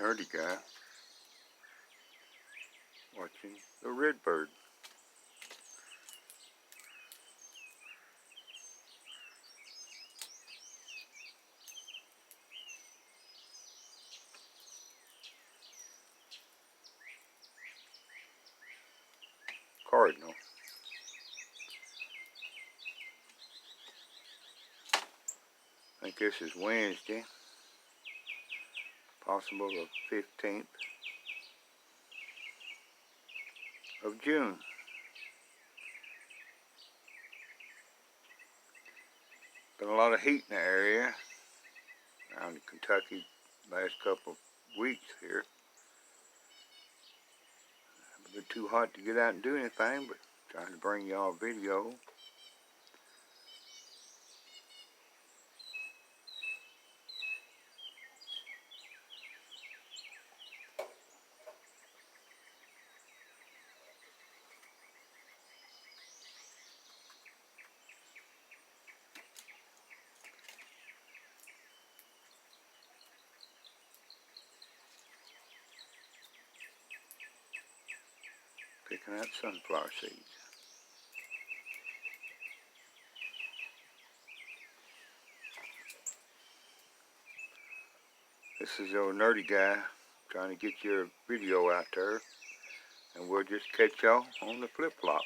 nerdy guy watching the redbird. Cardinal. I think this is Wednesday, possible the 15th of June. Been a lot of heat in the area around Kentucky last couple of weeks here. Haven't been too hot to get out and do anything, but trying to bring y'all a video. Picking out sunflower seeds. This is your nerdy guy trying to get your video out there, and we'll just catch y'all on the flip-flop.